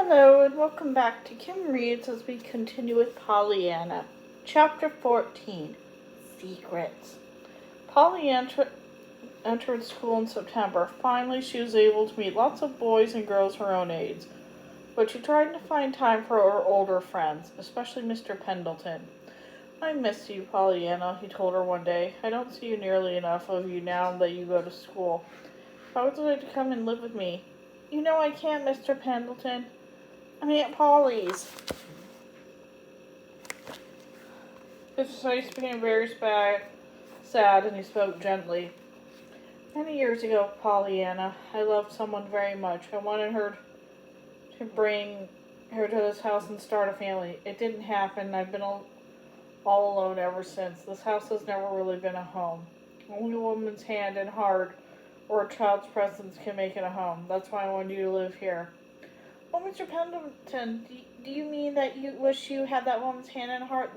Hello and welcome back to Kim Reads as we continue with Pollyanna. Chapter 14, Secrets. Pollyanna entered school in September. Finally, she was able to meet lots of boys and girls her own age. But she tried to find time for her older friends, especially Mr. Pendleton. "I miss you, Pollyanna," he told her one day. "I don't see you nearly enough of you now that you go to school. How would you like to come and live with me?" "You know I can't, Mr. Pendleton. I'm Aunt Polly's." His face became very sad, and he spoke gently. "Many years ago, Pollyanna, I loved someone very much. I wanted her to bring her to this house and start a family. It didn't happen. I've been all alone ever since. This house has never really been a home. Only a woman's hand and heart or a child's presence can make it a home. That's why I wanted you to live here." "Oh, Mr. Pendleton, do you mean that you wish you had that woman's hand and heart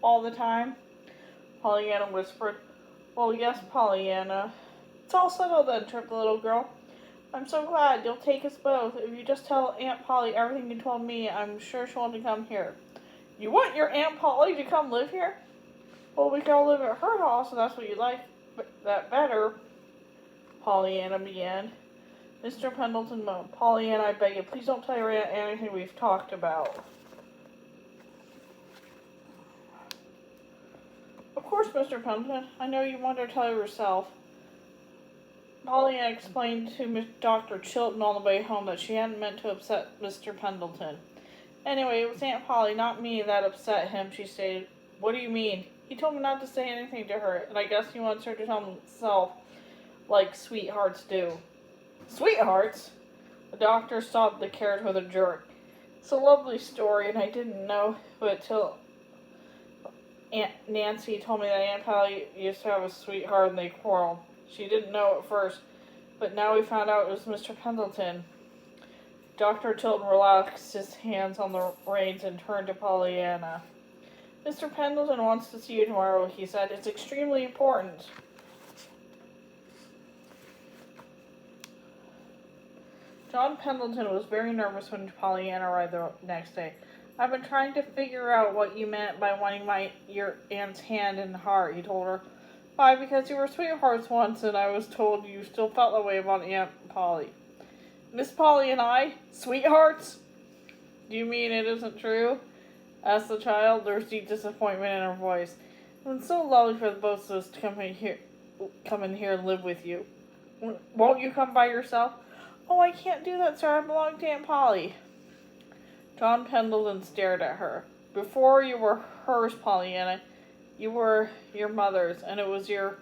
all the time?" Pollyanna whispered. "Well, yes, Pollyanna." "It's all settled then," chirped the little girl. "I'm so glad. You'll take us both. If you just tell Aunt Polly everything you told me, I'm sure she'll want to come here." "You want your Aunt Polly to come live here?" "Well, we can all live at her house, if that's what you like that better," Pollyanna began. Mr. Pendleton moaned. "Pollyanna, I beg you, please don't tell your aunt anything we've talked about." "Of course, Mr. Pendleton. I know you want to tell yourself." Pollyanna explained to Dr. Chilton on the way home that she hadn't meant to upset Mr. Pendleton. "Anyway, it was Aunt Polly, not me, that upset him," she stated. "What do you mean?" "He told me not to say anything to her, and I guess he wants her to tell himself, like sweethearts do." "Sweethearts?" The doctor stopped the carriage with a jerk. "It's a lovely story, and I didn't know it till Aunt Nancy told me that Aunt Polly used to have a sweetheart and they quarreled. She didn't know at first, but now we found out it was Mr. Pendleton." Dr. Chilton relaxed his hands on the reins and turned to Pollyanna. "Mr. Pendleton wants to see you tomorrow," he said. "It's extremely important." John Pendleton was very nervous when Pollyanna arrived the next day. "I've been trying to figure out what you meant by wanting your aunt's hand and heart," he told her. "Why, because you were sweethearts once, and I was told you still felt that way about Aunt Polly." "Miss Polly and I? Sweethearts?" "Do you mean it isn't true?" asked the child. There was deep disappointment in her voice. "It's been so lovely for the both of us to come in here and live with you. Won't you come by yourself?" "Oh, I can't do that, sir. I belong to Aunt Polly." John Pendleton stared at her. "Before you were hers, Pollyanna, you were your mother's, and it was your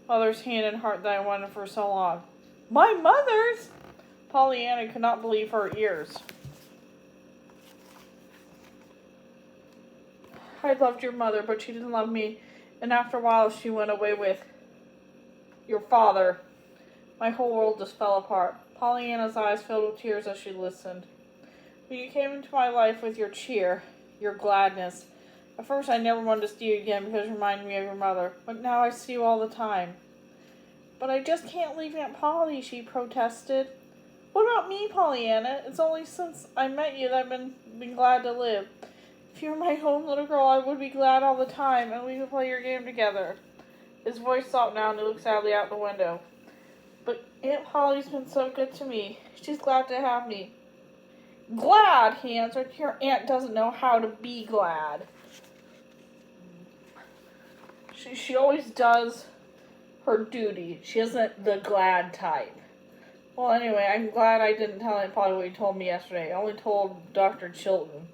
mother's hand and heart that I wanted for so long." "My mother's?" Pollyanna could not believe her ears. "I loved your mother, but she didn't love me, and after a while she went away with your father." My whole world just fell apart. Pollyanna's eyes filled with tears as she listened. "When you came into my life with your cheer, your gladness, at first I never wanted to see you again because you reminded me of your mother, but now I see you all the time." "But I just can't leave Aunt Polly," she protested. "What about me, Pollyanna? It's only since I met you that I've been glad to live. If you were my own little girl, I would be glad all the time, and we could play your game together." His voice stopped now, and he looked sadly out the window. "But Aunt Polly's been so good to me. She's glad to have me." "Glad?" he answered. "Your aunt doesn't know how to be glad. She always does her duty. She isn't the glad type." "Well, anyway, I'm glad I didn't tell Aunt Polly what you told me yesterday. I only told Dr. Chilton."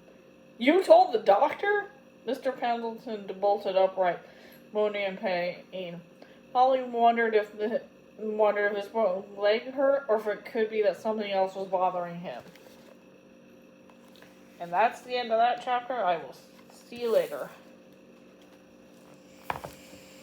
"You told the doctor?" Mr. Pendleton bolted upright, moaning in pain. Polly wondered if his broken leg hurt, or if it could be that something else was bothering him. And that's the end of that chapter. I will see you later.